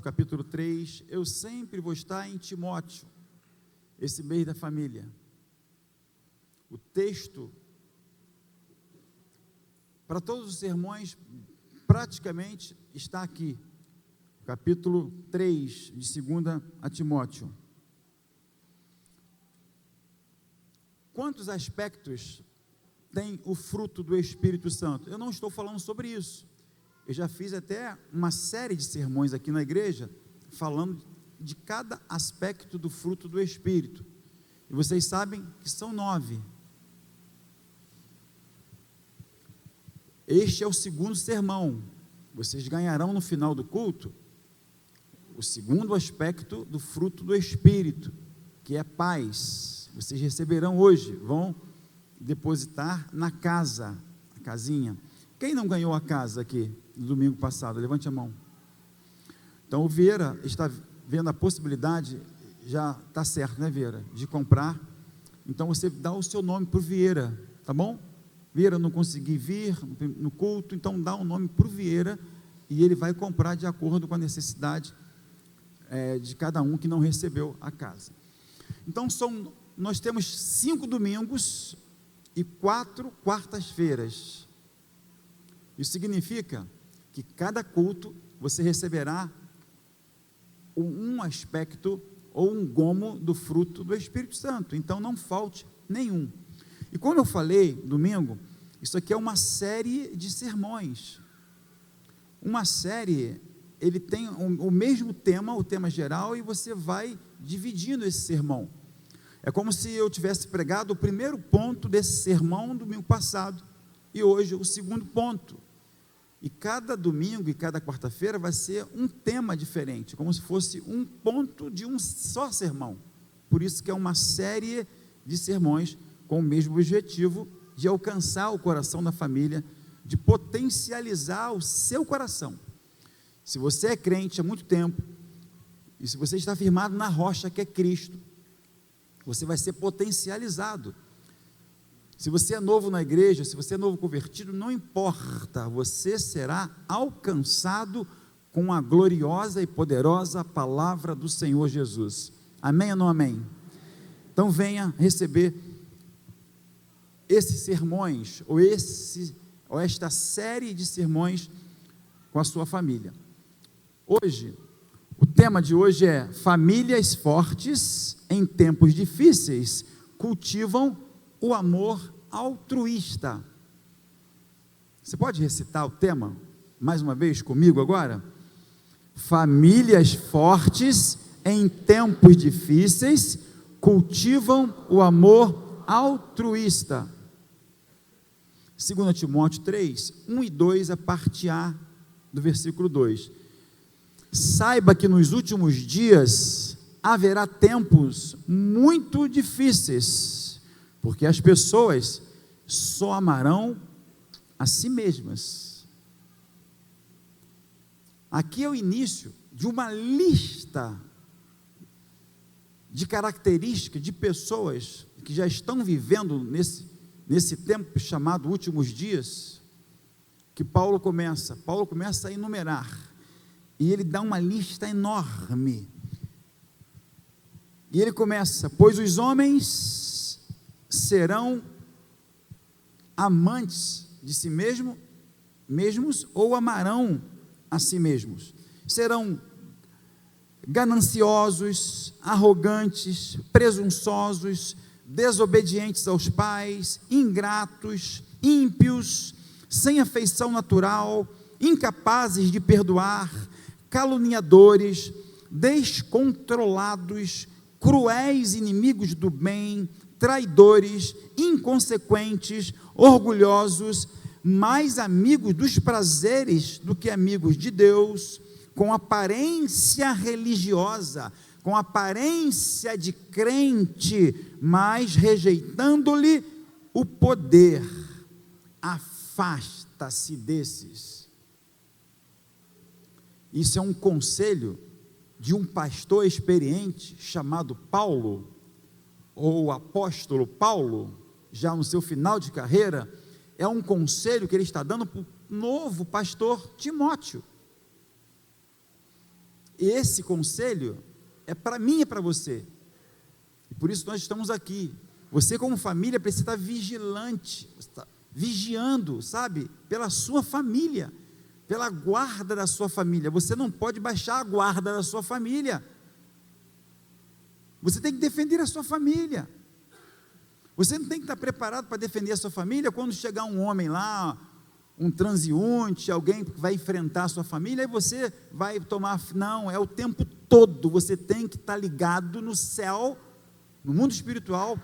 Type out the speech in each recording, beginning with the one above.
capítulo 3, eu sempre vou estar em Timóteo, esse mês da família. O texto, para todos os sermões, praticamente está aqui, capítulo 3, de 2 a Timóteo. Quantos aspectos tem o fruto do Espírito Santo? Eu não estou falando sobre isso. Eu já fiz até uma série de sermões aqui na igreja, falando de cada aspecto do fruto do Espírito. E vocês sabem que são 9. Este é o segundo sermão. Vocês ganharão no final do culto o segundo aspecto do fruto do Espírito, que é paz. Vocês receberão hoje, vão depositar na casa, a casinha. Quem não ganhou a casa aqui no domingo passado? Levante a mão. Então o Vieira está vendo a possibilidade, já está certo, né, Vieira, de comprar. Então você dá o seu nome para o Vieira, tá bom? Vieira não conseguir vir no culto, então dá o nome para o Vieira e ele vai comprar de acordo com a necessidade de cada um que não recebeu a casa. Então nós temos 5 domingos e 4 quartas-feiras. Isso significa que cada culto você receberá um aspecto ou um gomo do fruto do Espírito Santo, então não falte nenhum. E como eu falei domingo, isso aqui é uma série de sermões. Uma série, ele tem o mesmo tema, o tema geral, e você vai dividindo esse sermão. É como se eu tivesse pregado o primeiro ponto desse sermão domingo passado, e hoje o segundo ponto. E cada domingo e cada quarta-feira vai ser um tema diferente, como se fosse um ponto de um só sermão. Por isso que é uma série de sermões com o mesmo objetivo de alcançar o coração da família, de potencializar o seu coração. Se você é crente há muito tempo, e se você está firmado na rocha que é Cristo, você vai ser potencializado. Se você é novo na igreja, se você é novo convertido, não importa, você será alcançado com a gloriosa e poderosa palavra do Senhor Jesus. Amém ou não amém? Então venha receber esses sermões, ou esta série de sermões com a sua família. Hoje, o tema de hoje é: famílias fortes em tempos difíceis cultivam o amor altruísta. Você pode recitar o tema mais uma vez comigo agora? Famílias fortes em tempos difíceis cultivam o amor altruísta. 2 Timóteo 3, 1 e 2, a parte A do versículo 2. Saiba que nos últimos dias haverá tempos muito difíceis, porque as pessoas só amarão a si mesmas. Aqui é o início de uma lista de características de pessoas que já estão vivendo nesse tempo chamado últimos dias, que Paulo começa a enumerar, e ele dá uma lista enorme, e ele começa: pois os homens serão amantes de si mesmos, ou amarão a si mesmos, serão gananciosos, arrogantes, presunçosos, desobedientes aos pais, ingratos, ímpios, sem afeição natural, incapazes de perdoar, caluniadores, descontrolados, cruéis inimigos do bem, traidores, inconsequentes, orgulhosos, mais amigos dos prazeres do que amigos de Deus, com aparência religiosa, com aparência de crente, mas rejeitando-lhe o poder. Afasta-se desses. Isso é um conselho de um pastor experiente chamado Paulo, ou o apóstolo Paulo, já no seu final de carreira. É um conselho que ele está dando para o novo pastor Timóteo. esse conselho é para mim e para você. E por isso nós estamos aqui. Você, como família, precisa estar vigilante, vigiando, sabe, pela sua família, pela guarda da sua família. Você não pode baixar a guarda da sua família. Você tem que defender a sua família. Você não tem que estar preparado para defender a sua família quando chegar um homem lá, um transeunte, alguém que vai enfrentar a sua família, e você vai tomar. Não, é o tempo todo. Você tem que estar ligado no céu, no mundo espiritual,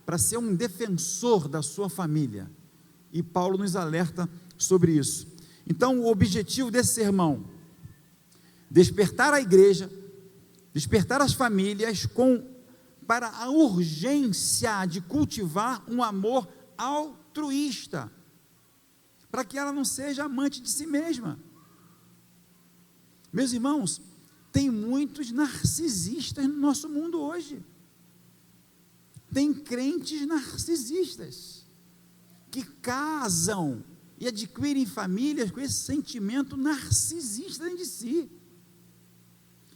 para ser um defensor da sua família. E Paulo nos alerta sobre isso. Então, o objetivo desse sermão: despertar a igreja, despertar as famílias para a urgência de cultivar um amor altruísta, para que ela não seja amante de si mesma. Meus irmãos, tem muitos narcisistas no nosso mundo hoje. Tem crentes narcisistas que casam e adquirem famílias com esse sentimento narcisista dentro de si.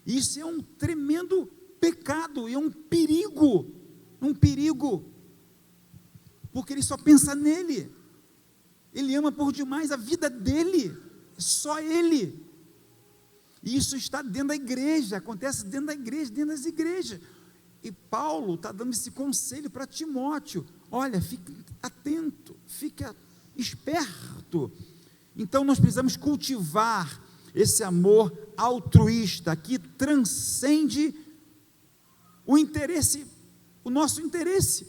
Isso é um tremendo pecado e é um perigo, porque ele só pensa nele, ele ama por demais a vida dele, só ele. E isso está dentro da igreja, acontece dentro da igreja, dentro das igrejas. E Paulo está dando esse conselho para Timóteo: olha, fique atento, fique esperto. Então nós precisamos cultivar esse amor altruísta que transcende o interesse, o nosso interesse.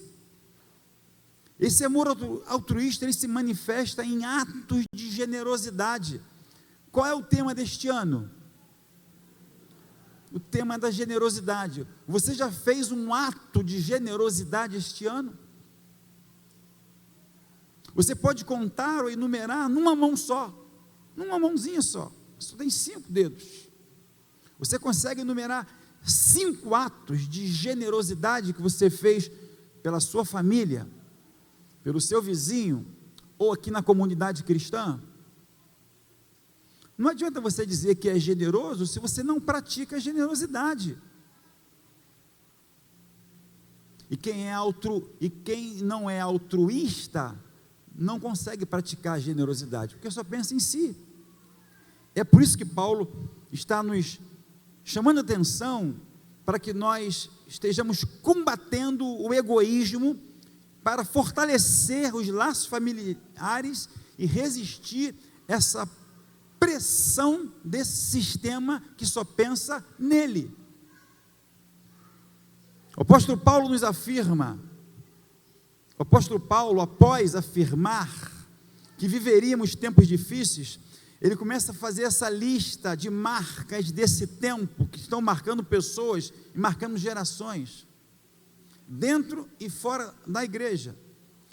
Esse amor altruísta, ele se manifesta em atos de generosidade. Qual é o tema deste ano? O tema da generosidade. Você já fez um ato de generosidade este ano? Você pode contar ou enumerar numa mão só, numa mãozinha só. Só tem 5 dedos. Você consegue enumerar 5 atos de generosidade que você fez pela sua família, pelo seu vizinho, ou aqui na comunidade cristã? Não adianta você dizer que é generoso se você não pratica a generosidade. E quem não é altruísta não consegue praticar a generosidade, porque só pensa em si. É por isso que Paulo está nos chamando a atenção para que nós estejamos combatendo o egoísmo, para fortalecer os laços familiares e resistir essa pressão desse sistema que só pensa nele. O apóstolo Paulo nos afirma, o apóstolo Paulo, após afirmar que viveríamos tempos difíceis, ele começa a fazer essa lista de marcas desse tempo, que estão marcando pessoas e marcando gerações, dentro e fora da igreja.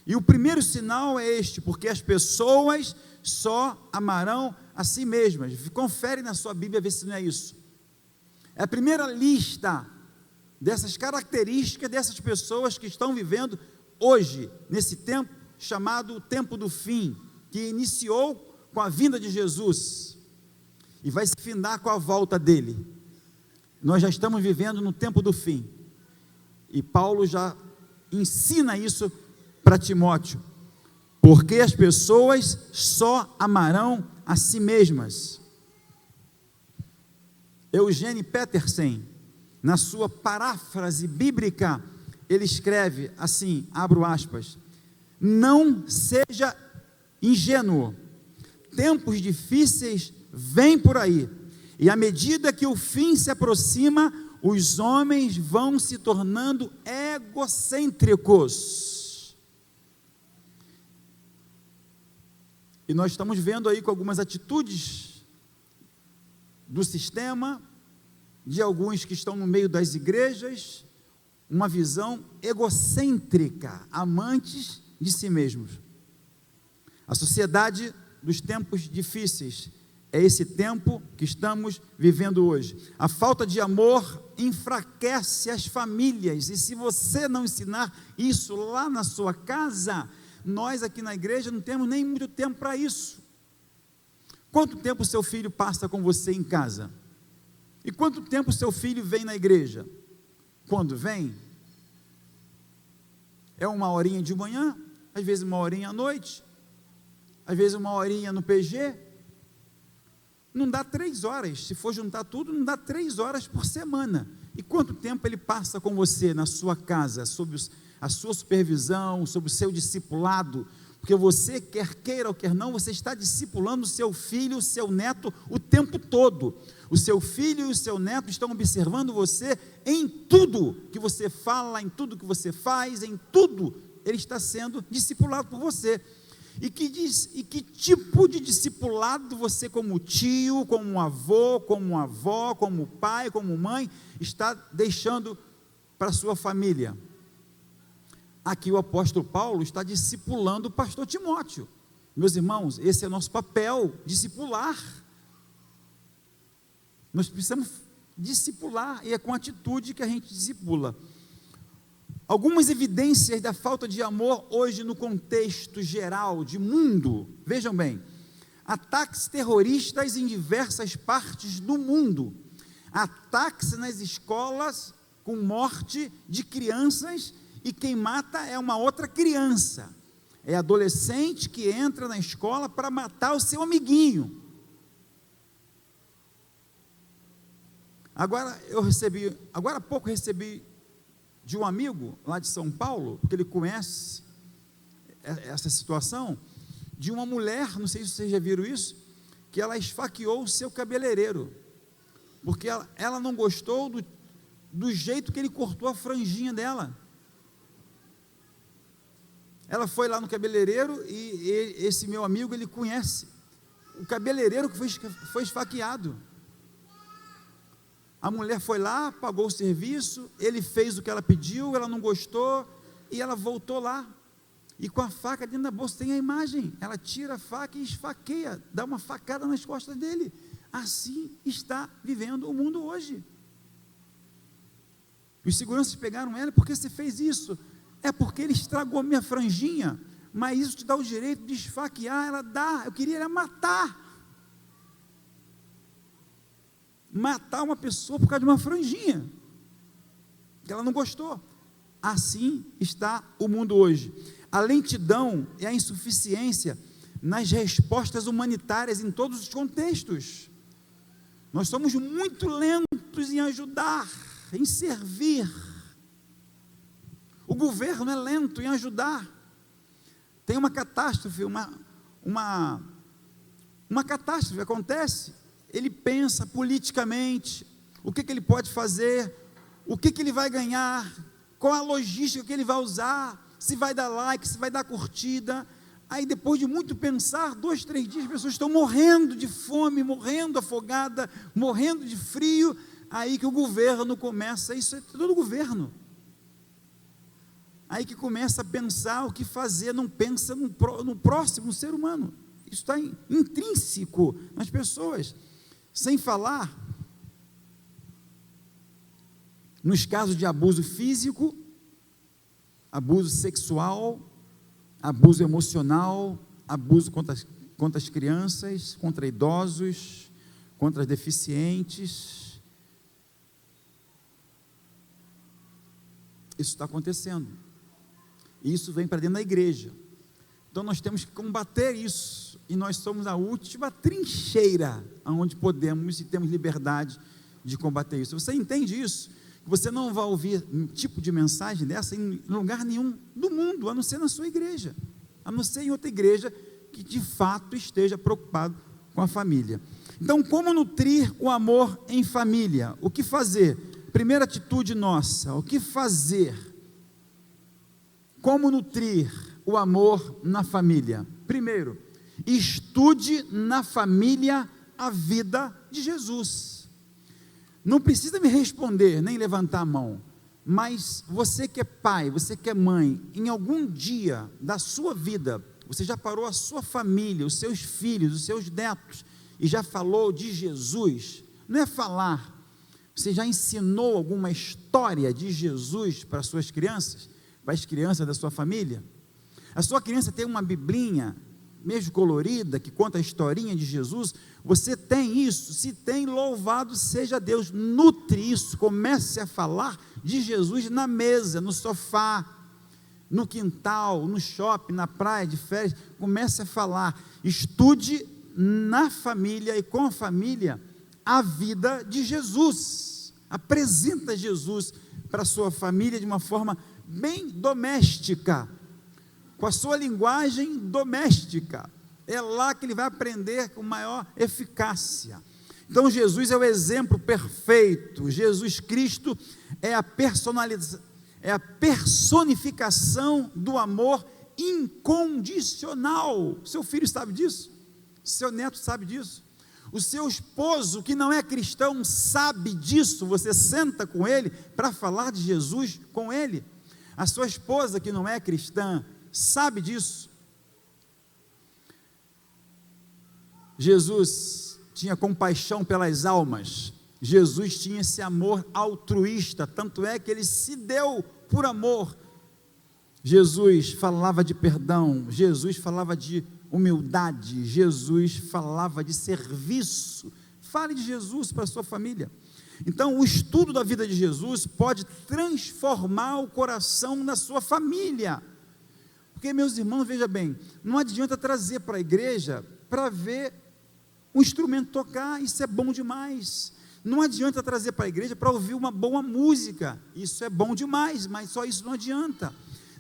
E o primeiro sinal é este: porque as pessoas só amarão a si mesmas. Confere na sua Bíblia, vê se não é isso. É a primeira lista dessas características dessas pessoas que estão vivendo hoje, nesse tempo chamado o tempo do fim, que iniciou com a vinda de Jesus e vai se findar com a volta dele. Nós já estamos vivendo no tempo do fim, e Paulo já ensina isso para Timóteo: porque as pessoas só amarão a si mesmas. Eugene Peterson, na sua paráfrase bíblica, ele escreve assim, abro aspas: não seja ingênuo, tempos difíceis vêm por aí, e à medida que o fim se aproxima, os homens vão se tornando egocêntricos. E nós estamos vendo aí com algumas atitudes do sistema, de alguns que estão no meio das igrejas, uma visão egocêntrica, amantes de si mesmos. A sociedade dos tempos difíceis é esse tempo que estamos vivendo hoje. A falta de amor enfraquece as famílias, e se você não ensinar isso lá na sua casa, nós aqui na igreja não temos nem muito tempo para isso. Quanto tempo o seu filho passa com você em casa? E quanto tempo seu filho vem na igreja? Quando vem? É uma horinha de manhã, às vezes uma horinha à noite, às vezes uma horinha no PG. Não dá 3 horas, se for juntar tudo, não dá 3 horas por semana. E quanto tempo ele passa com você na sua casa, sob a sua supervisão, sob o seu discipulado? Porque você, quer queira ou quer não, você está discipulando o seu filho, o seu neto, o tempo todo. O seu filho e o seu neto estão observando você em tudo que você fala, em tudo que você faz, em tudo. Ele está sendo discipulado por você. E que tipo de discipulado você, como tio, como avô, como avó, como pai, como mãe, está deixando para a sua família? Aqui o apóstolo Paulo está discipulando o pastor Timóteo. Meus irmãos, esse é o nosso papel, discipular. Nós precisamos discipular, e é com atitude que a gente discipula. Algumas evidências da falta de amor hoje no contexto geral de mundo. Vejam bem, ataques terroristas em diversas partes do mundo, ataques nas escolas com morte de crianças, e quem mata é uma outra criança, é adolescente que entra na escola para matar o seu amiguinho. Agora há pouco recebi de um amigo lá de São Paulo, porque ele conhece essa situação, de uma mulher, não sei se vocês já viram isso, que ela esfaqueou o seu cabeleireiro, porque ela não gostou do jeito que ele cortou a franjinha dela. Ela foi lá no cabeleireiro, e esse meu amigo, ele conhece o cabeleireiro que foi esfaqueado. A mulher foi lá, pagou o serviço, ele fez o que ela pediu, ela não gostou, e ela voltou lá, e com a faca dentro da bolsa, tem a imagem, ela tira a faca e esfaqueia, dá uma facada nas costas dele. Assim está vivendo o mundo hoje. Os seguranças pegaram ela: por que você fez isso? É porque ele estragou minha franjinha. Mas isso te dá o direito de esfaquear? Ela dá, eu queria era matar uma pessoa por causa de uma franjinha, que ela não gostou. Assim está o mundo hoje. A lentidão e a insuficiência nas respostas humanitárias em todos os contextos. Nós somos muito lentos em ajudar, em servir. O governo é lento em ajudar. Tem uma catástrofe, uma catástrofe acontece, ele pensa politicamente, o que ele pode fazer, o que ele vai ganhar, qual a logística que ele vai usar, se vai dar like, se vai dar curtida. Aí depois de muito pensar, 2, 3 dias, as pessoas estão morrendo de fome, morrendo afogada, morrendo de frio. Aí que o governo começa, isso é todo o governo, aí que começa a pensar o que fazer, não pensa no próximo ser humano. Isso está intrínseco nas pessoas. Sem falar nos casos de abuso físico, abuso sexual, abuso emocional, abuso contra as crianças, contra idosos, contra as deficientes. Isso está acontecendo. E isso vem para dentro da igreja. Então nós temos que combater isso. E nós somos a última trincheira onde podemos e temos liberdade de combater isso. Você entende isso? Você não vai ouvir um tipo de mensagem dessa em lugar nenhum do mundo, a não ser na sua igreja, a não ser em outra igreja que de fato esteja preocupado com a família. Então, como nutrir o amor em família? O que fazer? Primeira atitude nossa, o que fazer? Como nutrir o amor na família? Primeiro, estude na família a vida de Jesus. Não precisa me responder, nem levantar a mão, mas você que é pai, você que é mãe, em algum dia da sua vida, você já parou a sua família, os seus filhos, os seus netos, e já falou de Jesus? Não é falar, você já ensinou alguma história de Jesus para as suas crianças, para as crianças da sua família? A sua criança tem uma biblinha mesmo colorida, que conta a historinha de Jesus, você tem isso? Se tem, louvado seja Deus, nutre isso, comece a falar de Jesus na mesa, no sofá, no quintal, no shopping, na praia de férias, comece a falar, estude na família e com a família a vida de Jesus, apresenta Jesus para a sua família de uma forma bem doméstica, com a sua linguagem doméstica, é lá que ele vai aprender com maior eficácia. Então Jesus é o exemplo perfeito, Jesus Cristo é a personificação do amor incondicional. Seu filho sabe disso? Seu neto sabe disso? O seu esposo que não é cristão sabe disso? Você senta com ele para falar de Jesus com ele? A sua esposa que não é cristã sabe disso? Jesus tinha compaixão pelas almas, Jesus tinha esse amor altruísta, tanto é que ele se deu por amor. Jesus falava de perdão, Jesus falava de humildade, Jesus falava de serviço. Fale de Jesus para a sua família. Então, o estudo da vida de Jesus pode transformar o coração da sua família. Porque, meus irmãos, veja bem, não adianta trazer para a igreja para ver um instrumento tocar, isso é bom demais. Não adianta trazer para a igreja para ouvir uma boa música, isso é bom demais, mas só isso não adianta.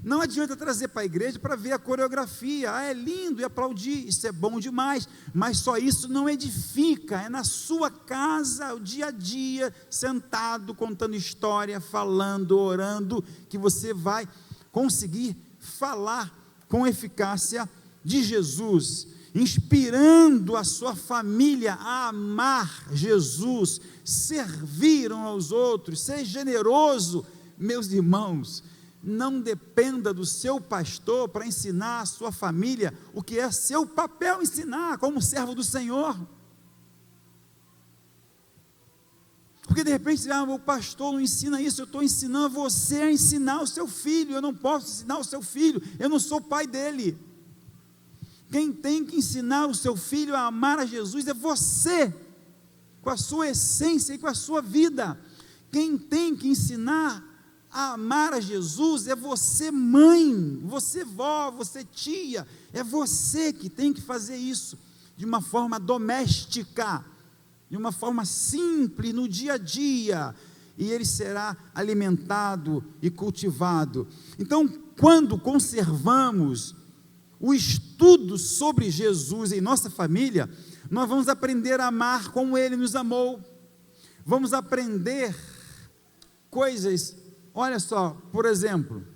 Não adianta trazer para a igreja para ver a coreografia, é lindo e aplaudir, isso é bom demais, mas só isso não edifica, é na sua casa, o dia a dia, sentado, contando história, falando, orando, que você vai conseguir falar com eficácia de Jesus, inspirando a sua família a amar Jesus, servir uns aos outros, ser generoso. Meus irmãos, não dependa do seu pastor para ensinar a sua família o que é seu papel ensinar como servo do Senhor. Porque de repente, o pastor não ensina isso, eu estou ensinando você a ensinar o seu filho, eu não posso ensinar o seu filho, eu não sou pai dele. Quem tem que ensinar o seu filho a amar a Jesus é você, com a sua essência e com a sua vida. Quem tem que ensinar a amar a Jesus é você, mãe, você, vó, você, tia, é você que tem que fazer isso, de uma forma doméstica, de uma forma simples, no dia a dia, e ele será alimentado e cultivado. Então, quando conservamos o estudo sobre Jesus em nossa família, nós vamos aprender a amar como ele nos amou, vamos aprender coisas. Olha só, por exemplo,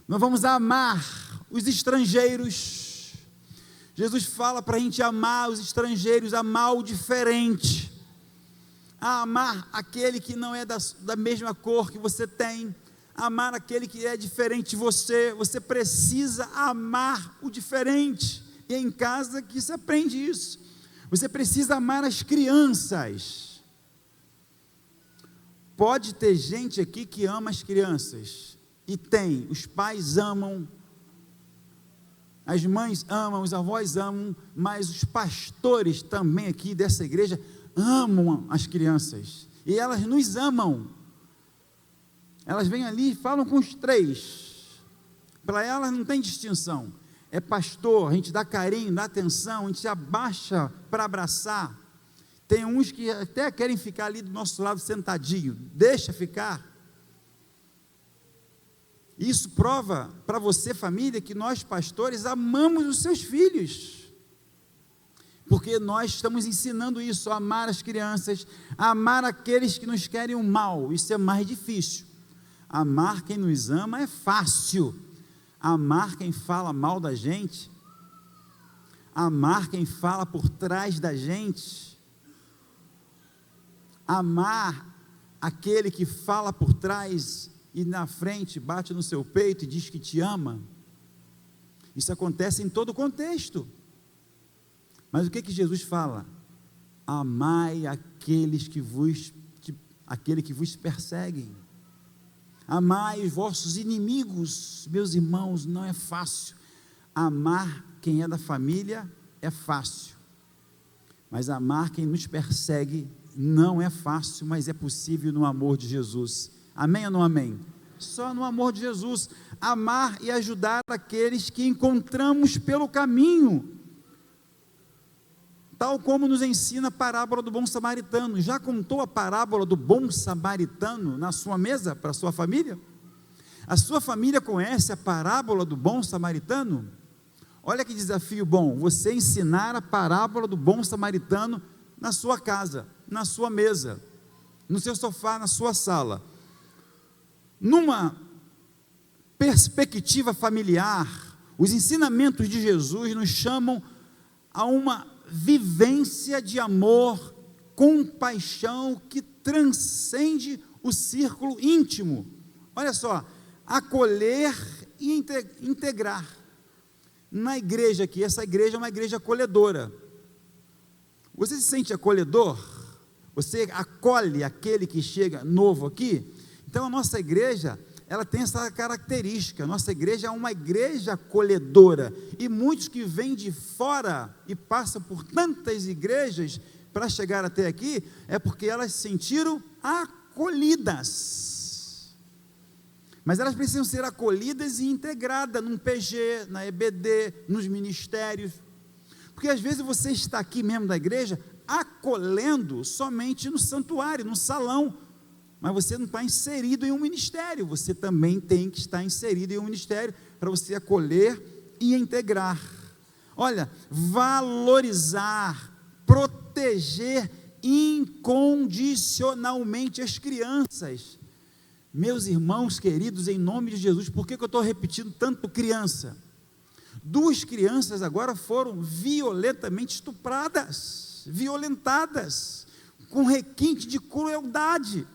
nós vamos amar os estrangeiros. Jesus fala para a gente amar os estrangeiros, amar o diferente, amar aquele que não é da mesma cor que você tem, amar aquele que é diferente de você. Você precisa amar o diferente, e é em casa que se aprende isso. Você precisa amar as crianças. Pode ter gente aqui que ama as crianças, e tem, os pais amam, as mães amam, os avós amam, mas os pastores também aqui dessa igreja amam as crianças, e elas nos amam. Elas vêm ali e falam com os três, para elas não tem distinção, é pastor, a gente dá carinho, dá atenção, a gente se abaixa para abraçar. Tem uns que até querem ficar ali do nosso lado sentadinho, deixa ficar. Isso prova para você, família, que nós pastores amamos os seus filhos, porque nós estamos ensinando isso, a amar as crianças, a amar aqueles que nos querem o mal. Isso é mais difícil. Amar quem nos ama é fácil, amar quem fala mal da gente, amar quem fala por trás da gente, amar aquele que fala por trás e na frente bate no seu peito e diz que te ama. Isso acontece em todo contexto. Mas o que Jesus fala? Amai aquele que vos perseguem. Amai os vossos inimigos. Meus irmãos, não é fácil amar quem é da família é fácil, mas amar quem nos persegue não é fácil, mas é possível no amor de Jesus. Amém ou não amém? Só no amor de Jesus. Amar e ajudar aqueles que encontramos pelo caminho, tal como nos ensina a parábola do bom samaritano. Já contou a parábola do bom samaritano na sua mesa, para a sua família? A sua família conhece a parábola do bom samaritano? Olha que desafio bom, você ensinar a parábola do bom samaritano na sua casa, na sua mesa, no seu sofá, na sua sala. Numa perspectiva familiar, os ensinamentos de Jesus nos chamam a uma vivência de amor, compaixão que transcende o círculo íntimo. Olha só, acolher e integrar. Na igreja aqui, essa igreja é uma igreja acolhedora. Você se sente acolhedor? Você acolhe aquele que chega novo aqui? Então a nossa igreja, ela tem essa característica. Nossa igreja é uma igreja acolhedora, e muitos que vêm de fora e passam por tantas igrejas para chegar até aqui, é porque elas se sentiram acolhidas, mas elas precisam ser acolhidas e integradas num PG, na EBD, nos ministérios, porque às vezes você está aqui mesmo da igreja, acolhendo somente no santuário, no salão, mas você não está inserido em um ministério. Você também tem que estar inserido em um ministério, para você acolher e integrar. Olha, valorizar, proteger incondicionalmente as crianças. Meus irmãos queridos, em nome de Jesus, por que eu estou repetindo tanto criança? 2 crianças agora foram violentamente estupradas, violentadas, com requinte de crueldade,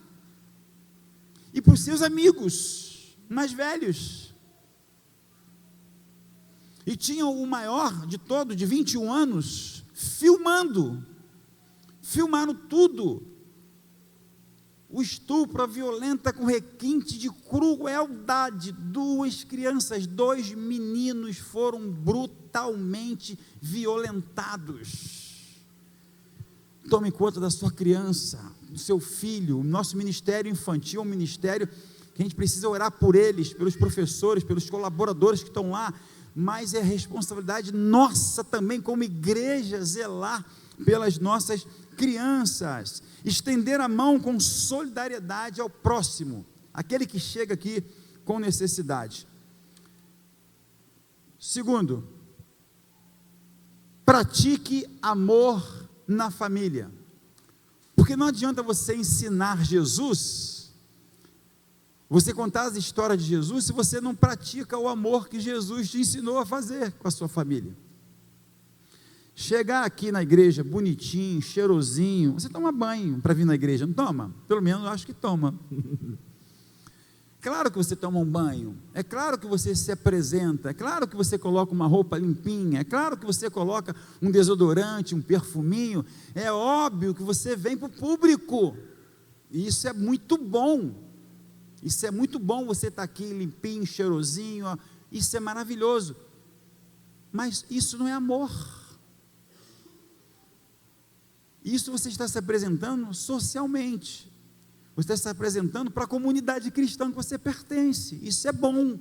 e por seus amigos mais velhos. E tinha o maior de todos, de 21 anos, filmaram tudo, o estupro, a violenta com requinte de crueldade. 2 crianças, 2 meninos foram brutalmente violentados. Tome conta da sua criança, do seu filho. O nosso ministério infantil é um ministério que a gente precisa orar por eles, pelos professores, pelos colaboradores que estão lá, mas é responsabilidade nossa também, como igreja, zelar pelas nossas crianças, estender a mão com solidariedade ao próximo, aquele que chega aqui com necessidade. Segundo, pratique amor na família, porque não adianta você ensinar Jesus, você contar as histórias de Jesus, se você não pratica o amor que Jesus te ensinou a fazer com a sua família. Chegar aqui na igreja bonitinho, cheirosinho, você toma banho para vir na igreja, não toma? Pelo menos eu acho que toma. Claro que você toma um banho, é claro que você se apresenta, é claro que você coloca uma roupa limpinha, é claro que você coloca um desodorante, um perfuminho, é óbvio que você vem para o público, e isso é muito bom, você estar aqui limpinho, cheirosinho, ó, isso é maravilhoso, mas isso não é amor. Isso você está se apresentando socialmente, você está se apresentando para a comunidade cristã que você pertence. Isso é bom,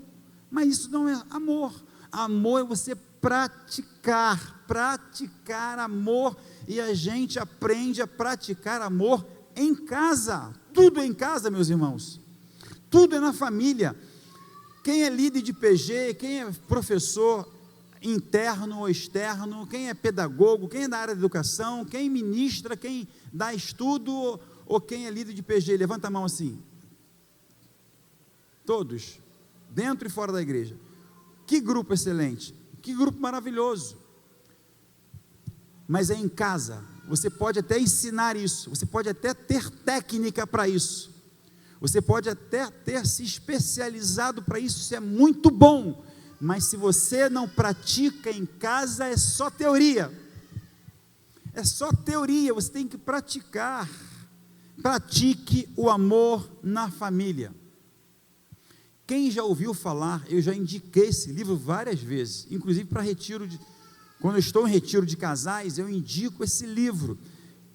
mas isso não é amor. Amor é você praticar amor, e a gente aprende a praticar amor em casa. Tudo é em casa, meus irmãos, tudo é na família. Quem é líder de PG, quem é professor interno ou externo, quem é pedagogo, quem é da área da educação, quem ministra, quem dá estudo, ou quem é líder de PG, levanta a mão assim. Todos, dentro e fora da igreja. Que grupo excelente, que grupo maravilhoso. Mas é em casa, você pode até ensinar isso, você pode até ter técnica para isso, você pode até ter se especializado para isso, isso é muito bom, mas se você não pratica em casa, é só teoria, você tem que praticar. Pratique o amor na família. Quem já ouviu falar, eu já indiquei esse livro várias vezes, inclusive para retiro Quando eu estou em retiro de casais, eu indico esse livro,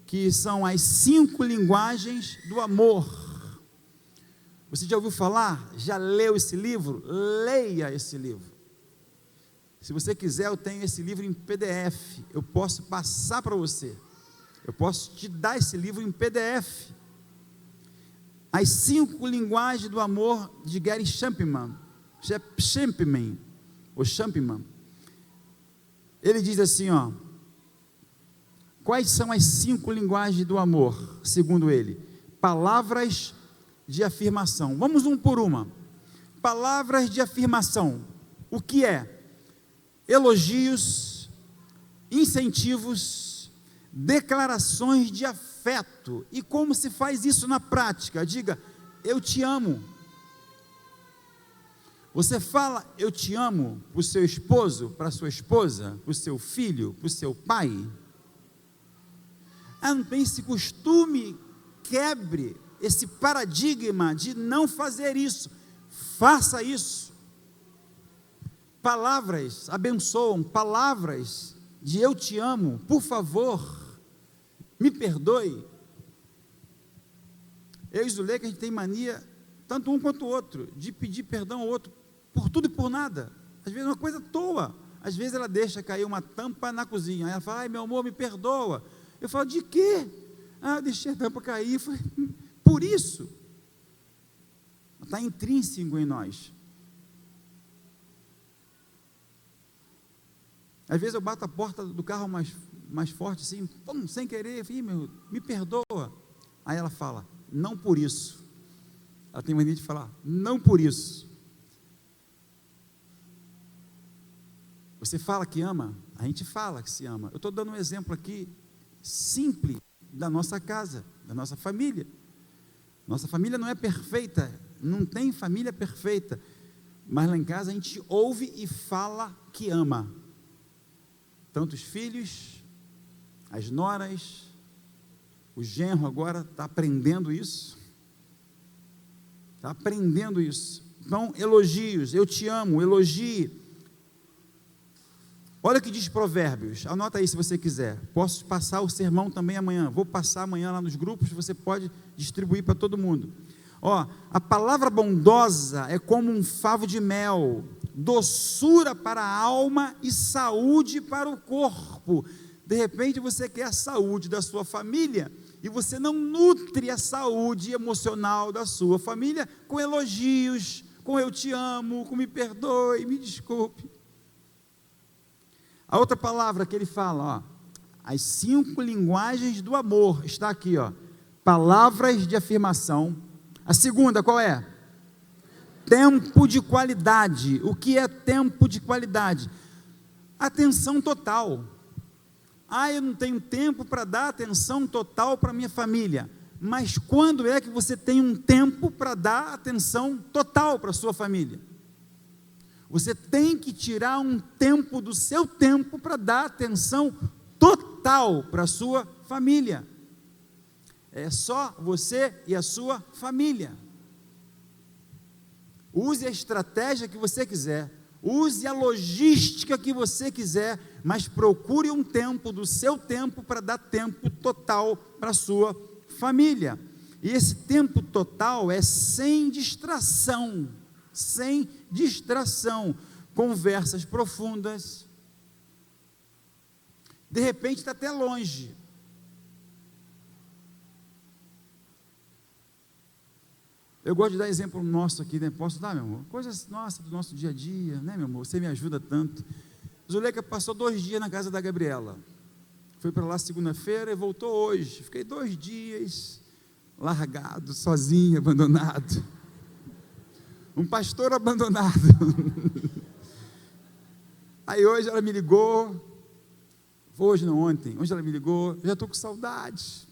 que são as 5 linguagens do amor. Você já ouviu falar? Já leu esse livro? Leia esse livro. Se você quiser, eu tenho esse livro em PDF, eu posso passar para você, eu posso te dar esse livro em PDF. As 5 linguagens do amor de Gary Chapman, ele diz assim, quais são as 5 linguagens do amor, segundo ele? Palavras de afirmação. Vamos um por uma. Palavras de afirmação. O que é? Elogios, incentivos, declarações de afeto. E como se faz isso na prática? Diga, eu te amo. Você fala, eu te amo, para o seu esposo, para a sua esposa, para o seu filho, para o seu pai? Não tem esse costume, quebre esse paradigma de não fazer isso, faça isso. Palavras abençoam, palavras de eu te amo, por favor, me perdoe. Eu e Zuleika, a gente tem mania, tanto um quanto o outro, de pedir perdão ao outro, por tudo e por nada. Às vezes é uma coisa à toa, às vezes ela deixa cair uma tampa na cozinha, aí ela fala, ai meu amor, me perdoa. Eu falo, de quê? Eu deixei a tampa cair, foi por isso. Está intrínseco em nós. Às vezes eu bato a porta do carro mais forte, assim, sem querer, me perdoa. Aí ela fala, não por isso. Ela tem mania de falar, não por isso. Você fala que ama? A gente fala que se ama. Eu estou dando um exemplo aqui, simples, da nossa casa, da nossa família. Nossa família não é perfeita, não tem família perfeita, mas lá em casa a gente ouve e fala que ama. Tanto os filhos, as noras, o genro agora está aprendendo isso. Está aprendendo isso. Então, elogios, eu te amo, elogie. Olha o que diz Provérbios, anota aí se você quiser. Posso passar o sermão também amanhã, vou passar amanhã lá nos grupos, você pode distribuir para todo mundo. A palavra bondosa é como um favo de mel, doçura para a alma e saúde para o corpo. De repente você quer a saúde da sua família e você não nutre a saúde emocional da sua família com elogios, com eu te amo, com me perdoe, me desculpe. A outra palavra que ele fala, as 5 linguagens do amor, está aqui, palavras de afirmação. A segunda, qual é? Tempo de qualidade. O que é tempo de qualidade? Atenção total. Eu não tenho tempo para dar atenção total para minha família. Mas quando é que você tem um tempo para dar atenção total para a sua família? Você tem que tirar um tempo do seu tempo para dar atenção total para a sua família. É só você e a sua família. Use a estratégia que você quiser, use a logística que você quiser, mas procure um tempo do seu tempo para dar tempo total para a sua família. E esse tempo total é sem distração, conversas profundas. De repente está até longe. Eu gosto de dar exemplo nosso aqui, né? Posso dar, meu amor? Coisas nossas do nosso dia a dia, né, meu amor? Você me ajuda tanto. Zuleika passou 2 dias na casa da Gabriela. Foi para lá segunda-feira e voltou hoje. Fiquei 2 dias largado, sozinho, abandonado. Um pastor abandonado. Aí hoje ela me ligou. Hoje não, ontem. Hoje ela me ligou. Já estou com saudade.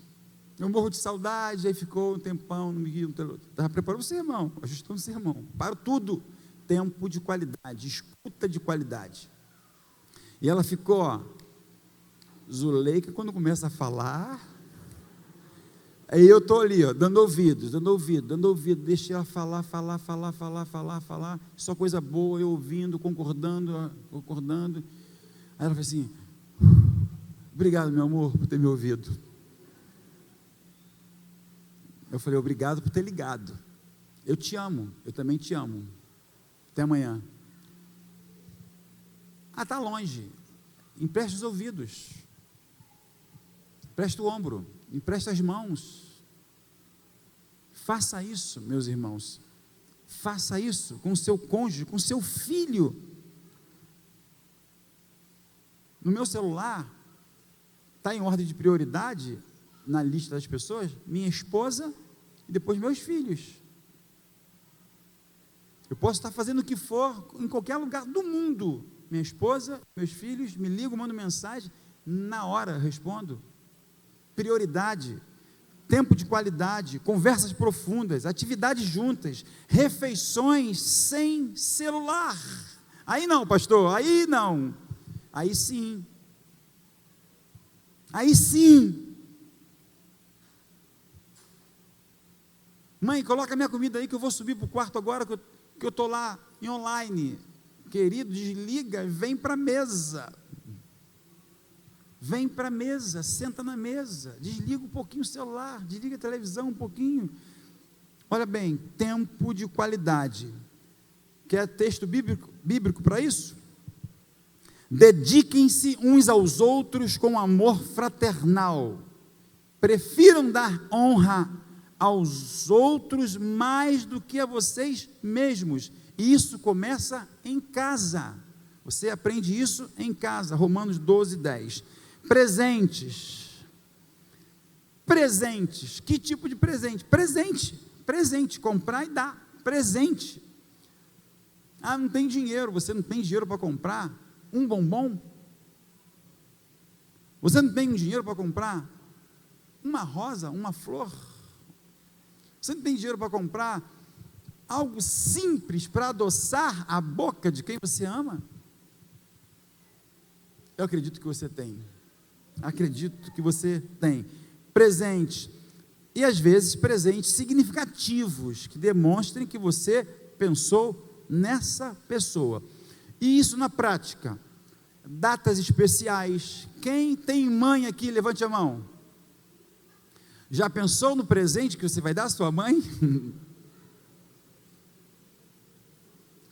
Eu morro de saudade. Aí ficou um tempão, não me guia. Estava preparando o sermão, ajustando o sermão. Para tudo. Tempo de qualidade, escuta de qualidade. E ela ficou, Zuleika, quando começa a falar, aí eu estou ali, dando ouvido, deixa ela falar, só coisa boa, eu ouvindo, concordando. Aí ela falou assim, Obrigado, meu amor, por ter me ouvido. Eu falei, obrigado por ter ligado. Eu te amo, eu também te amo. Até amanhã. Ah, está longe. Empreste os ouvidos. Empreste o ombro. Empreste as mãos. Faça isso, meus irmãos. Faça isso com o seu cônjuge, com o seu filho. No meu celular, está em ordem de prioridade, na lista das pessoas, minha esposa e depois meus filhos. Eu posso estar fazendo o que for, em qualquer lugar do mundo. Minha esposa, meus filhos, me ligam, mandam mensagem, na hora respondo. Prioridade, tempo de qualidade, conversas profundas, atividades juntas, refeições sem celular. Aí não, pastor, aí não. Aí sim. Aí sim. Mãe, coloca a minha comida aí que eu vou subir para o quarto agora que eu estou lá em online. Querido, desliga, vem para a mesa. Vem para a mesa, senta na mesa, desliga um pouquinho o celular, desliga a televisão um pouquinho. Olha bem, tempo de qualidade. Quer texto bíblico para isso? Dediquem-se uns aos outros com amor fraternal. Prefiram dar honra aos outros mais do que a vocês mesmos. E isso começa em casa. Você aprende isso em casa. Romanos 12, 10. Presentes. Presentes. Que tipo de presente? Presente. Comprar e dar. Presente. Ah, não tem dinheiro. Você não tem dinheiro para comprar um bombom? Você não tem dinheiro para comprar uma rosa, uma flor? Você não tem dinheiro para comprar algo simples para adoçar a boca de quem você ama? Eu acredito que você tem. Acredito que você tem. Presentes. E às vezes presentes significativos, que demonstrem que você pensou nessa pessoa. E isso na prática. Datas especiais. Quem tem mãe aqui, levante a mão. Já pensou no presente que você vai dar à sua mãe?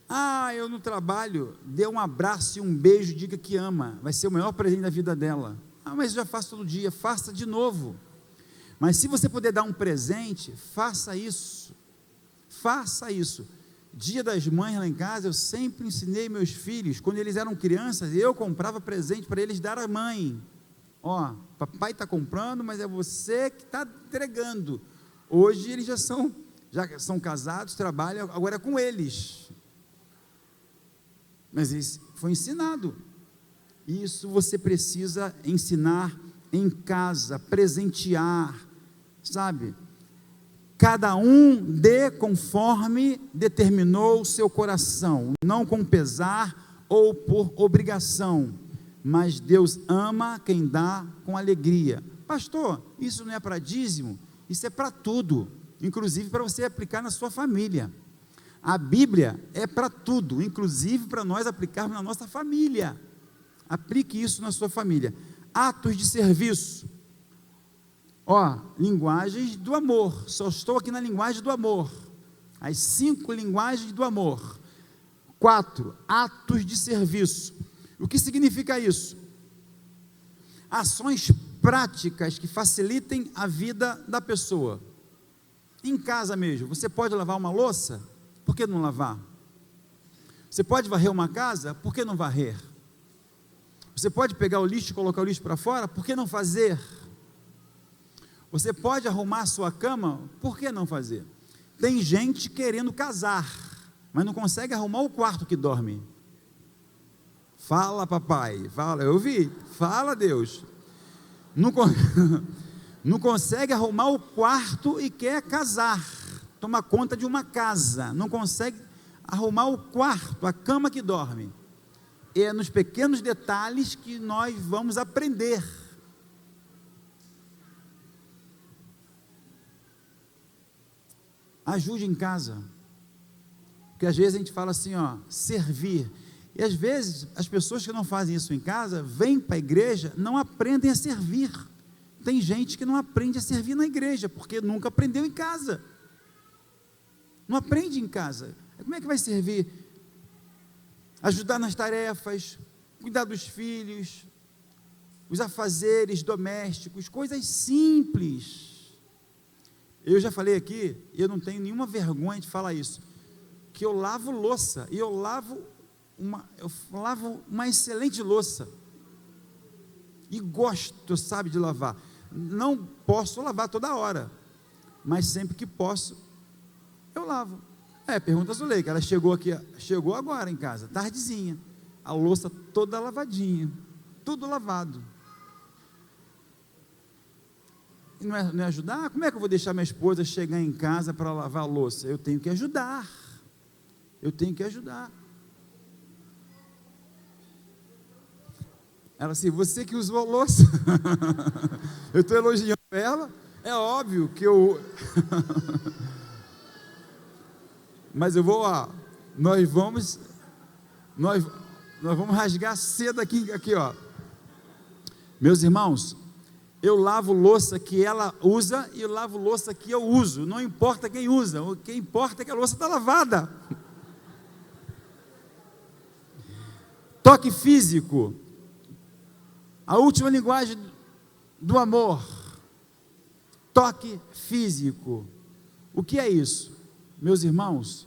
Ah, eu no trabalho, dê um abraço e um beijo, diga que ama, vai ser o maior presente da vida dela. Ah, mas eu já faço todo dia, faça de novo. Mas se você puder dar um presente, faça isso. Faça isso. Dia das Mães lá em casa, eu sempre ensinei meus filhos, quando eles eram crianças, eu comprava presente para eles dar à mãe. Ó, papai está comprando, mas é você que está entregando. Hoje eles já são casados, trabalham, agora é com eles. Mas isso foi ensinado. Isso você precisa ensinar em casa, presentear, sabe? Cada um dê conforme determinou o seu coração, não com pesar ou por obrigação, mas Deus ama quem dá com alegria. Pastor, isso não é para dízimo? Isso é para tudo, inclusive para você aplicar na sua família. A Bíblia é para tudo, inclusive para nós aplicarmos na nossa família. Aplique isso na sua família. Atos de serviço. Ó, linguagens do amor. Só estou aqui na linguagem do amor. As 5 linguagens do amor. 4, atos de serviço. O que significa isso? Ações práticas que facilitem a vida da pessoa. Em casa mesmo, você pode lavar uma louça? Por que não lavar? Você pode varrer uma casa? Por que não varrer? Você pode pegar o lixo e colocar o lixo para fora? Por que não fazer? Você pode arrumar a sua cama? Por que não fazer? Tem gente querendo casar, mas não consegue arrumar o quarto que dorme. Fala, papai, fala, eu vi, fala, Deus. Não consegue arrumar o quarto e quer casar, tomar conta de uma casa, não consegue arrumar o quarto, a cama que dorme. É nos pequenos detalhes que nós vamos aprender. Ajude em casa, porque às vezes a gente fala assim, ó, servir. E às vezes, as pessoas que não fazem isso em casa, vêm para a igreja, não aprendem a servir. Tem gente que não aprende a servir na igreja, porque nunca aprendeu em casa. Não aprende em casa. Como é que vai servir? Ajudar nas tarefas, cuidar dos filhos, os afazeres domésticos, coisas simples. Eu já falei aqui, e eu não tenho nenhuma vergonha de falar isso, que eu lavo louça, e eu lavo uma excelente louça, e gosto, sabe, de lavar. Não posso lavar toda hora, mas sempre que posso, eu lavo. Pergunta a Zuleika, ela chegou agora em casa, tardezinha, a louça toda lavadinha, tudo lavado. E não é ajudar? Como é que eu vou deixar minha esposa chegar em casa para lavar a louça? Eu tenho que ajudar. Ela assim, você que usou a louça. Eu estou elogiando ela, é óbvio que eu... Mas eu vou, nós vamos rasgar cedo aqui, ó. Meus irmãos, eu lavo louça que ela usa e eu lavo louça que eu uso, não importa quem usa, o que importa é que a louça está lavada. Toque físico, a última linguagem do amor, toque físico. O que é isso? Meus irmãos,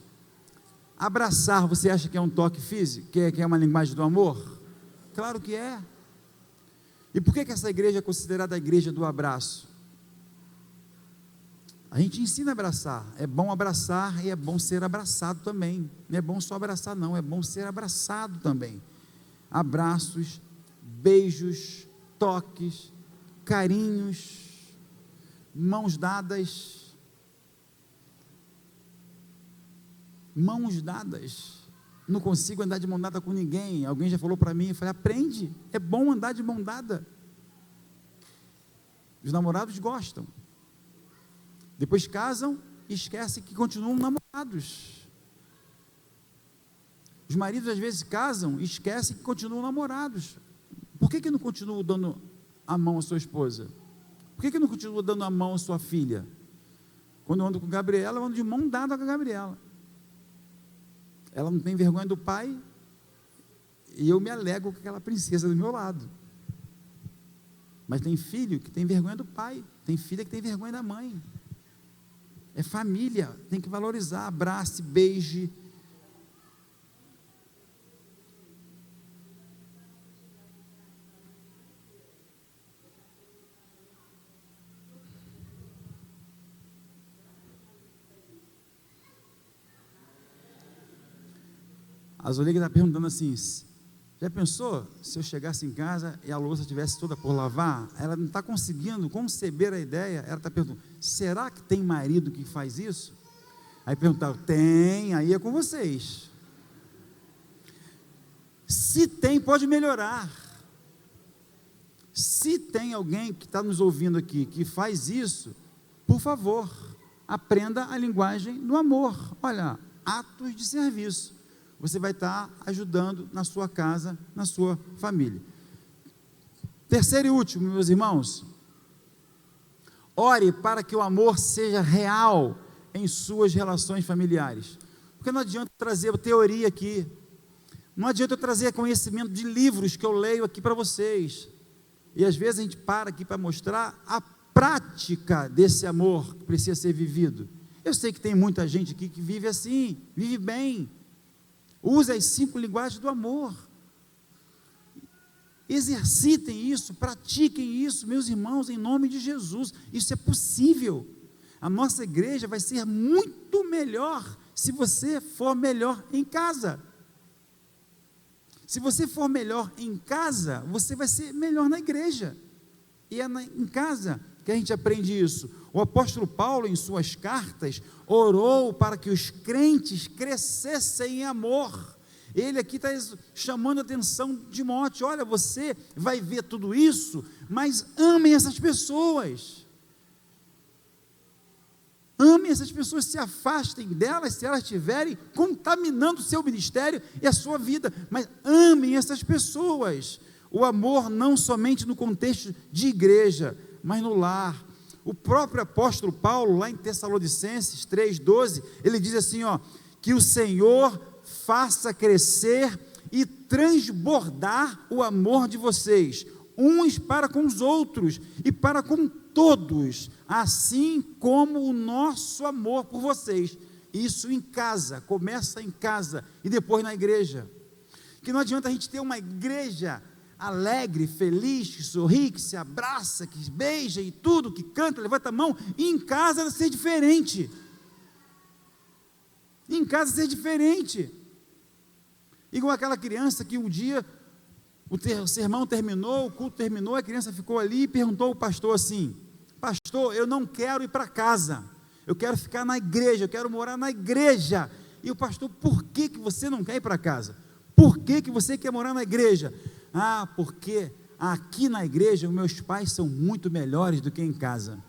abraçar, você acha que é um toque físico? Que é uma linguagem do amor? Claro que é. E por que essa igreja é considerada a igreja do abraço? A gente ensina a abraçar, é bom abraçar e é bom ser abraçado também. Não é bom só abraçar não, é bom ser abraçado também. Abraços, beijos, toques, carinhos, mãos dadas. Não consigo andar de mão dada com ninguém. Alguém já falou para mim, eu falei, aprende, é bom andar de mão dada. Os namorados gostam, depois casam e esquecem que continuam namorados. Os maridos às vezes casam e esquecem que continuam namorados. Por que não continua dando a mão à sua esposa? Por que não continua dando a mão à sua filha? Quando eu ando com a Gabriela, eu ando de mão dada com a Gabriela. Ela não tem vergonha do pai, e eu me alego com aquela princesa do meu lado. Mas tem filho que tem vergonha do pai, tem filha que tem vergonha da mãe. É família, tem que valorizar, abrace, beije. A Zuleika está perguntando assim, já pensou se eu chegasse em casa e a louça estivesse toda por lavar? Ela não está conseguindo conceber a ideia, ela está perguntando, será que tem marido que faz isso? Aí perguntava, tem, aí é com vocês. Se tem, pode melhorar. Se tem alguém que está nos ouvindo aqui, que faz isso, por favor, aprenda a linguagem do amor. Olha, atos de serviço. Você vai estar ajudando na sua casa, na sua família. Terceiro e último, meus irmãos, ore para que o amor seja real em suas relações familiares. Porque não adianta trazer teoria aqui, não adianta eu trazer conhecimento de livros que eu leio aqui para vocês, e às vezes a gente para aqui para mostrar a prática desse amor que precisa ser vivido. Eu sei que tem muita gente aqui que vive assim, vive bem, usa as 5 linguagens do amor. Exercitem isso, pratiquem isso, meus irmãos, em nome de Jesus. Isso é possível. A nossa igreja vai ser muito melhor se você for melhor em casa. Se você for melhor em casa, você vai ser melhor na igreja. E é em casa que a gente aprende isso. O apóstolo Paulo, em suas cartas, orou para que os crentes crescessem em amor. Ele aqui está chamando a atenção de Timóteo, olha, você vai ver tudo isso, mas amem essas pessoas. Amem essas pessoas, se afastem delas se elas estiverem contaminando o seu ministério e a sua vida, mas amem essas pessoas. O amor não somente no contexto de igreja, mas no lar. O próprio apóstolo Paulo, lá em Tessalonicenses 3,12, ele diz assim, que o Senhor faça crescer e transbordar o amor de vocês, uns para com os outros e para com todos, assim como o nosso amor por vocês. Isso em casa, começa em casa e depois na igreja. Que não adianta a gente ter uma igreja alegre, feliz, que sorri, que se abraça, que beija e tudo, que canta, levanta a mão, e em casa ser diferente. Em casa ser diferente. Igual aquela criança que um dia o sermão terminou, o culto terminou, a criança ficou ali e perguntou ao pastor assim: pastor, eu não quero ir para casa, eu quero ficar na igreja, eu quero morar na igreja. E o pastor: por que você não quer ir para casa? Por que você quer morar na igreja? Ah, porque aqui na igreja os meus pais são muito melhores do que em casa.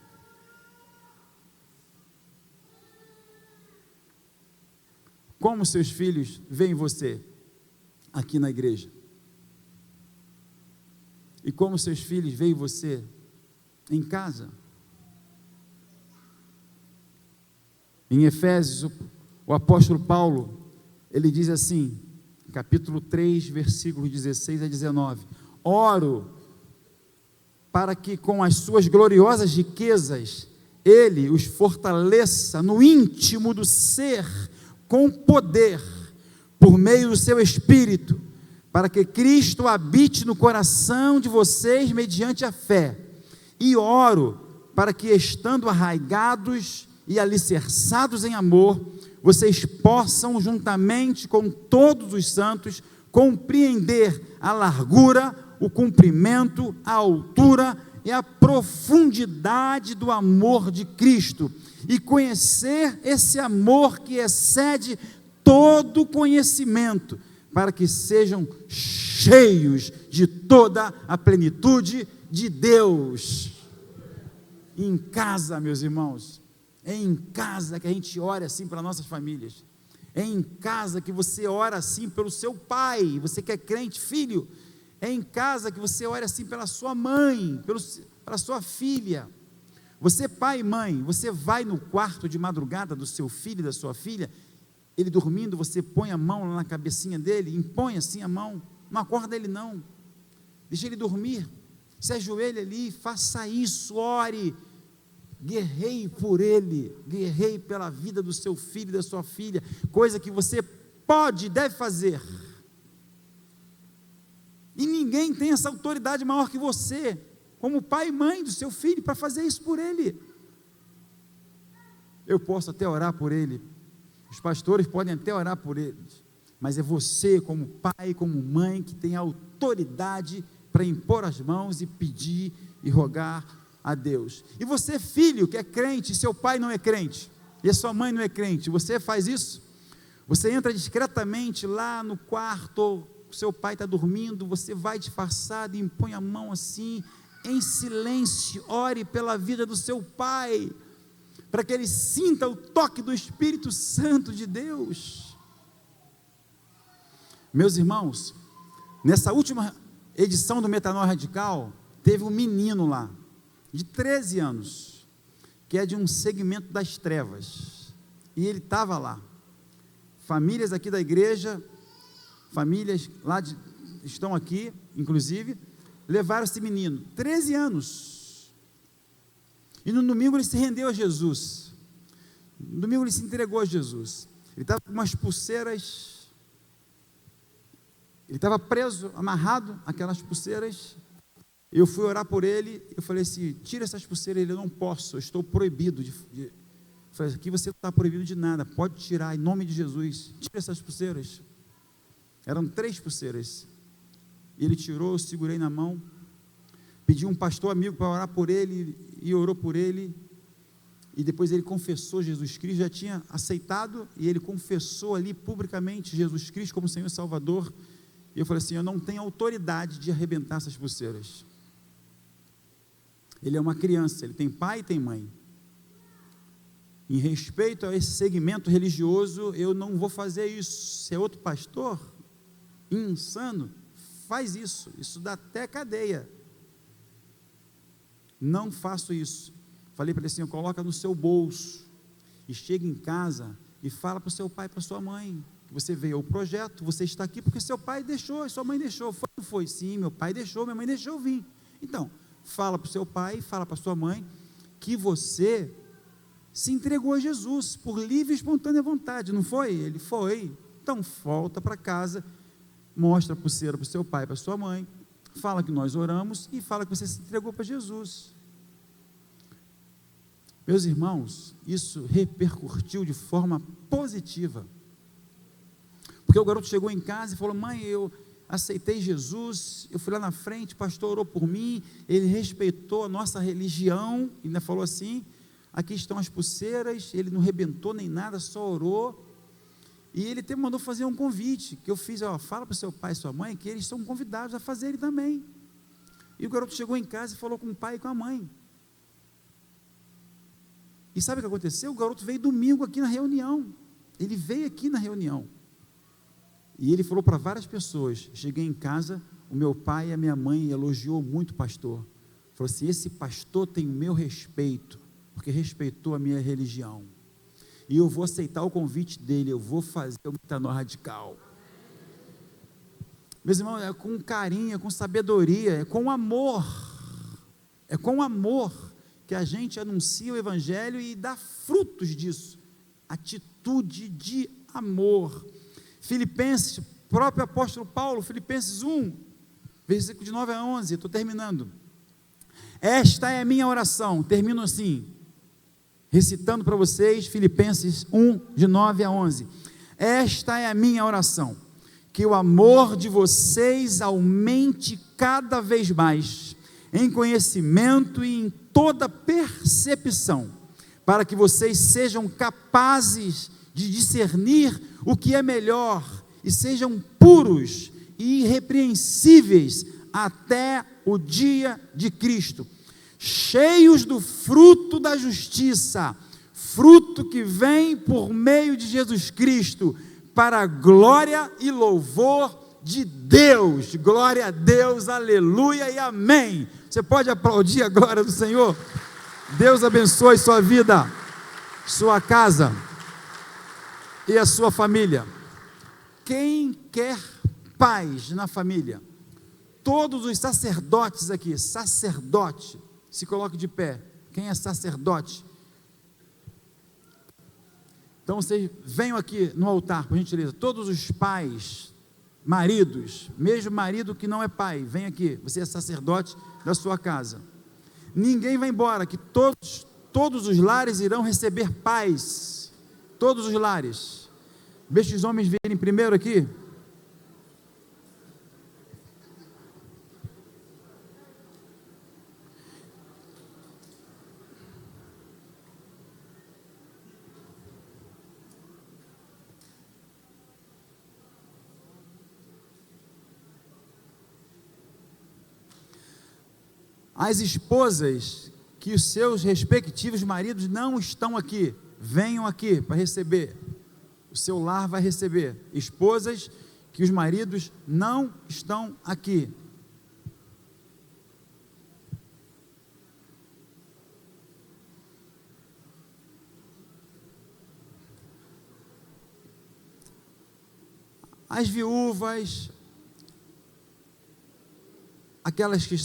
Como seus filhos veem você aqui na igreja? E como seus filhos veem você em casa? Em Efésios, o apóstolo Paulo, ele diz assim, capítulo 3, versículos 16 a 19: oro para que com as suas gloriosas riquezas, ele os fortaleça no íntimo do ser, com poder, por meio do seu Espírito, para que Cristo habite no coração de vocês mediante a fé. E oro para que, estando arraigados e alicerçados em amor, vocês possam, juntamente com todos os santos, compreender a largura, o comprimento, a altura e a profundidade do amor de Cristo, e conhecer esse amor que excede todo conhecimento, para que sejam cheios de toda a plenitude de Deus. Em casa, meus irmãos, é em casa que a gente ora assim para nossas famílias, é em casa que você ora assim pelo seu pai, você que é crente, filho, é em casa que você ora assim pela sua mãe, pela sua filha. Você, pai e mãe, você vai no quarto de madrugada do seu filho e da sua filha, ele dormindo, você põe a mão lá na cabecinha dele, impõe assim a mão, não acorda ele não, deixa ele dormir, se ajoelha ali, faça isso, ore, guerreie por ele, guerreie pela vida do seu filho e da sua filha, coisa que você pode e deve fazer, e ninguém tem essa autoridade maior que você, como pai e mãe do seu filho, para fazer isso por ele. Eu posso até orar por ele, os pastores podem até orar por eles, mas é você como pai, como mãe, que tem a autoridade para impor as mãos e pedir e rogar a Deus. E você, filho, que é crente, seu pai não é crente, e a sua mãe não é crente, você faz isso? Você entra discretamente lá no quarto, o seu pai está dormindo, você vai disfarçado e impõe a mão assim, em silêncio, ore pela vida do seu pai, para que ele sinta o toque do Espírito Santo de Deus. Meus irmãos, nessa última edição do Metanoia Radical, teve um menino lá, de 13 anos, que é de um segmento das trevas, e ele estava lá, famílias aqui da igreja, famílias lá estão aqui, inclusive, levaram esse menino, 13 anos, e no domingo ele se rendeu a Jesus, no domingo ele se entregou a Jesus, ele estava com umas pulseiras, ele estava preso, amarrado aquelas pulseiras, eu fui orar por ele, eu falei assim, tira essas pulseiras, ele: eu não posso, eu estou proibido, eu falei, aqui você não está proibido de nada, pode tirar, em nome de Jesus, tira essas pulseiras, eram 3 pulseiras, e ele tirou, eu segurei na mão, pedi um pastor amigo para orar por ele, e orou por ele, e depois ele confessou Jesus Cristo, já tinha aceitado, e ele confessou ali publicamente Jesus Cristo como Senhor e Salvador, e eu falei assim, eu não tenho autoridade de arrebentar essas pulseiras, ele é uma criança, ele tem pai e tem mãe, em respeito a esse segmento religioso, eu não vou fazer isso. Se é outro pastor insano, faz isso. Isso dá até cadeia. Não faço isso. Falei para ele assim: coloca no seu bolso e chega em casa e fala para o seu pai e para a sua mãe que você veio ao projeto, você está aqui porque seu pai deixou e sua mãe deixou. Foi, não foi? Sim, meu pai deixou, minha mãe deixou, eu vim. Então, fala para o seu pai, fala para a sua mãe que você se entregou a Jesus por livre e espontânea vontade, não foi? Ele foi. Então volta para casa, mostra a pulseira para o seu pai, para a sua mãe, fala que nós oramos e fala que você se entregou para Jesus. Meus irmãos, isso repercutiu de forma positiva, porque o garoto chegou em casa e falou: mãe, eu aceitei Jesus, eu fui lá na frente, o pastor orou por mim, ele respeitou a nossa religião, e ainda falou assim: aqui estão as pulseiras, ele não rebentou nem nada, só orou, e ele até mandou fazer um convite, que eu fiz: ó, fala para o seu pai e sua mãe, que eles são convidados a fazerem também. E o garoto chegou em casa e falou com o pai e com a mãe, e sabe o que aconteceu? O garoto veio domingo aqui na reunião, ele veio aqui na reunião, e ele falou para várias pessoas: cheguei em casa, o meu pai e a minha mãe elogiou muito o pastor, falou assim: esse pastor tem o meu respeito, porque respeitou a minha religião, e eu vou aceitar o convite dele, eu vou fazer o metanoia radical. Meus irmãos, é com carinho, é com sabedoria, é com amor que a gente anuncia o evangelho e dá frutos disso, atitude de amor. Filipenses, próprio apóstolo Paulo, Filipenses 1, versículo de 9 a 11, estou terminando. Esta é a minha oração, termino assim, recitando para vocês, Filipenses 1, de 9 a 11, esta é a minha oração, que o amor de vocês aumente cada vez mais, em conhecimento e em toda percepção, para que vocês sejam capazes de discernir o que é melhor, e sejam puros e irrepreensíveis até o dia de Cristo, cheios do fruto da justiça, fruto que vem por meio de Jesus Cristo, para a glória e louvor de Deus. Glória a Deus, aleluia e amém. Você pode aplaudir a glória do Senhor? Deus abençoe sua vida, sua casa e a sua família. Quem quer paz na família? Todos os sacerdotes aqui, sacerdote, se coloque de pé. Quem é sacerdote? Então vocês venham aqui no altar, por gentileza. Todos os pais, maridos, mesmo marido que não é pai, vem aqui. Você é sacerdote da sua casa. Ninguém vai embora, que todos os lares irão receber paz. Todos os lares. Deixa os homens virem primeiro aqui. As esposas que os seus respectivos maridos não estão aqui, venham aqui para receber. O seu lar vai receber. Esposas que os maridos não estão aqui. As viúvas, aquelas que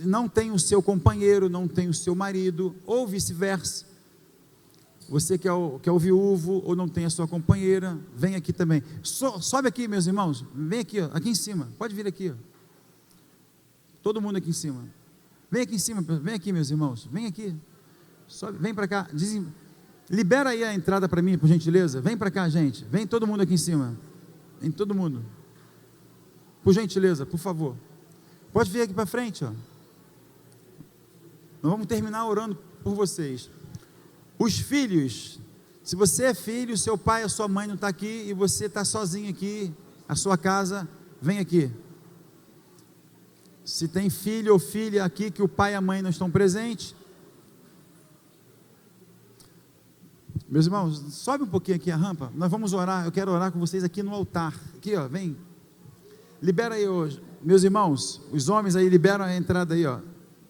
não têm o seu companheiro, não têm o seu marido, ou vice-versa. Você que é o viúvo, ou não tem a sua companheira, vem aqui também. Sobe aqui, meus irmãos, vem aqui, ó, aqui em cima, pode vir aqui, ó. Todo mundo aqui em cima. Vem aqui em cima, vem aqui, meus irmãos, vem aqui. Sobe, vem para cá, libera aí a entrada para mim, por gentileza. Vem para cá, gente, vem todo mundo aqui em cima. Vem todo mundo. Por gentileza, por favor. Pode vir aqui para frente, ó. Nós vamos terminar orando por vocês. Os filhos, se você é filho, seu pai, a sua mãe não está aqui, e você está sozinho aqui, a sua casa, vem aqui. Se tem filho ou filha aqui, que o pai e a mãe não estão presentes, Meus irmãos, sobe um pouquinho aqui a rampa, nós vamos orar, eu quero orar com vocês aqui no altar, aqui ó, vem, libera aí hoje, meus irmãos, os homens aí, liberam a entrada aí ó,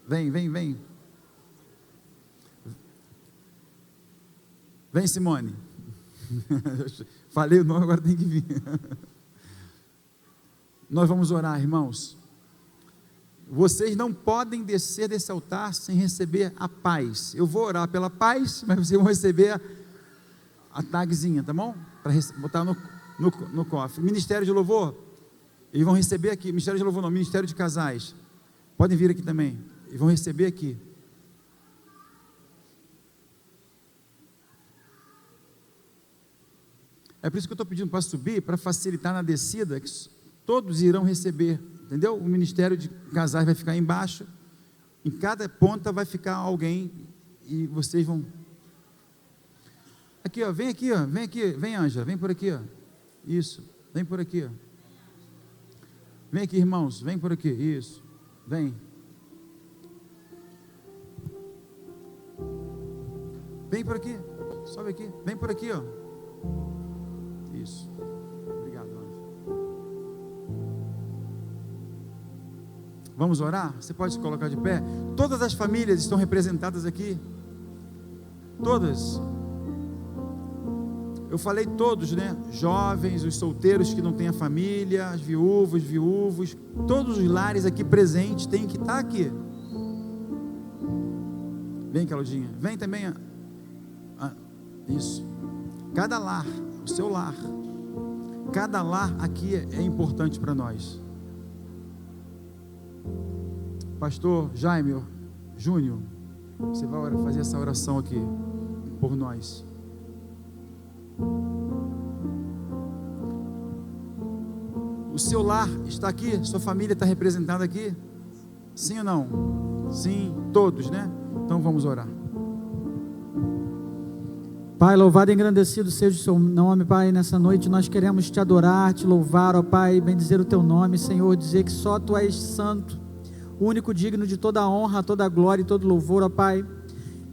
vem, vem Simone, falei o nome, agora tem que vir, nós vamos orar, irmãos, vocês não podem descer desse altar sem receber a paz, eu vou orar pela paz, mas vocês vão receber a tagzinha, tá bom? Para botar no cofre. Ministério de Louvor, eles vão receber aqui. Ministério de Louvor não, Ministério de Casais. Podem vir aqui também. Eles vão receber aqui. É por isso que eu estou pedindo para subir, para facilitar na descida, que todos irão receber, entendeu? O Ministério de Casais vai ficar embaixo, em cada ponta vai ficar alguém, e vocês vão... Aqui, ó, vem aqui, ó, vem Ângela, vem por aqui, ó, isso, vem por aqui, ó, vem aqui irmãos, vem por aqui, isso, vem por aqui, sobe aqui, vem por aqui, ó, isso, obrigado Ângela. Vamos orar? Você pode se colocar de pé? Todas as famílias estão representadas aqui, todas. Eu falei todos, né? Jovens, os solteiros que não têm a família, as viúvos, todos os lares aqui presentes têm que estar aqui. Vem, Claudinha, vem também. Isso. Cada lar, o seu lar, cada lar aqui é importante para nós. Pastor Jaime Júnior, você vai fazer essa oração aqui por nós. O seu lar está aqui? Sua família está representada aqui? Sim ou não? Sim, todos, né? Então vamos orar. Pai, louvado e engrandecido seja o seu nome, Pai. Nessa noite nós queremos te adorar, te louvar, ó Pai, bendizer o teu nome, Senhor, dizer que só tu és santo, o único digno de toda a honra, toda a glória e todo louvor, ó Pai.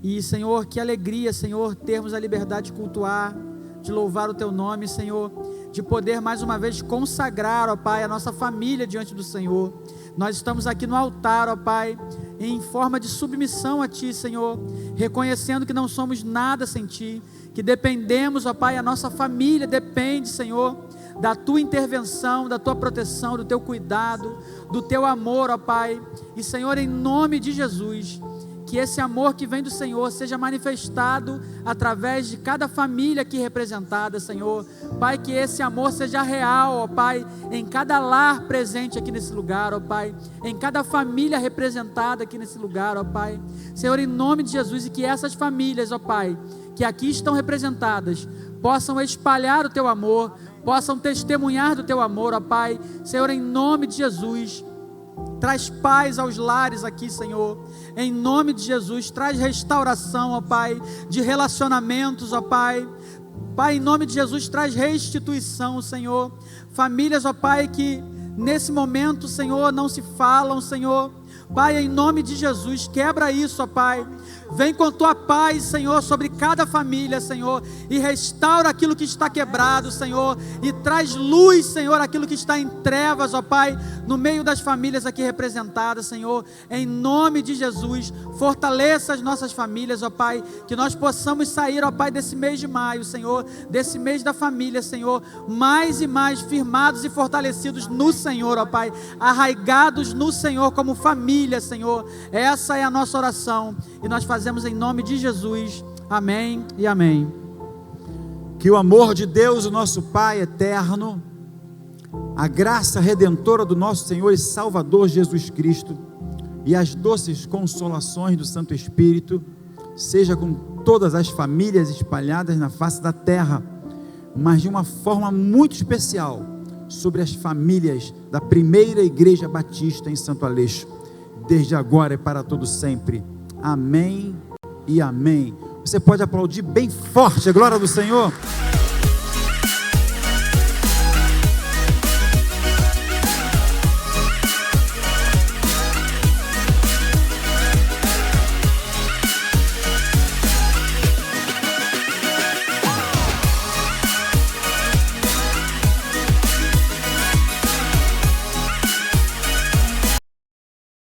E Senhor, que alegria, Senhor, termos a liberdade de cultuar, de louvar o teu nome, Senhor, de poder mais uma vez consagrar, ó Pai, a nossa família diante do Senhor. Nós estamos aqui no altar, ó Pai, em forma de submissão a Ti, Senhor, reconhecendo que não somos nada sem Ti, que dependemos, ó Pai, a nossa família depende, Senhor, da Tua intervenção, da Tua proteção, do Teu cuidado, do Teu amor, ó Pai. E Senhor, em nome de Jesus, que esse amor que vem do Senhor seja manifestado através de cada família aqui representada, Senhor. Pai, que esse amor seja real, ó Pai, em cada lar presente aqui nesse lugar, ó Pai, em cada família representada aqui nesse lugar, ó Pai. Senhor, em nome de Jesus, e que essas famílias, ó Pai, que aqui estão representadas, possam espalhar o Teu amor, possam testemunhar do Teu amor, ó Pai. Senhor, em nome de Jesus, traz paz aos lares aqui, Senhor, em nome de Jesus, traz restauração, ó Pai, de relacionamentos, ó Pai. Pai, em nome de Jesus, traz restituição, Senhor. Famílias, ó Pai, que nesse momento, Senhor, não se falam, Senhor. Pai, em nome de Jesus, quebra isso, ó Pai. Vem com Tua paz, Senhor, sobre cada família, Senhor, e restaura aquilo que está quebrado, Senhor, e traz luz, Senhor, aquilo que está em trevas, ó Pai, no meio das famílias aqui representadas, Senhor, em nome de Jesus. Fortaleça as nossas famílias, ó Pai, que nós possamos sair, ó Pai, desse mês de maio, Senhor, desse mês da família, Senhor, mais e mais firmados e fortalecidos no Senhor, ó Pai, arraigados no Senhor como família, Senhor. Essa é a nossa oração, e nós fazemos em nome de Jesus, amém e amém. Que o amor de Deus, o nosso Pai eterno, a graça redentora do nosso Senhor e Salvador Jesus Cristo e as doces consolações do Santo Espírito seja com todas as famílias espalhadas na face da terra, mas de uma forma muito especial sobre as famílias da primeira Igreja Batista em Santo Aleixo, desde agora e para todo sempre. Amém e amém. Você pode aplaudir bem forte a glória do Senhor.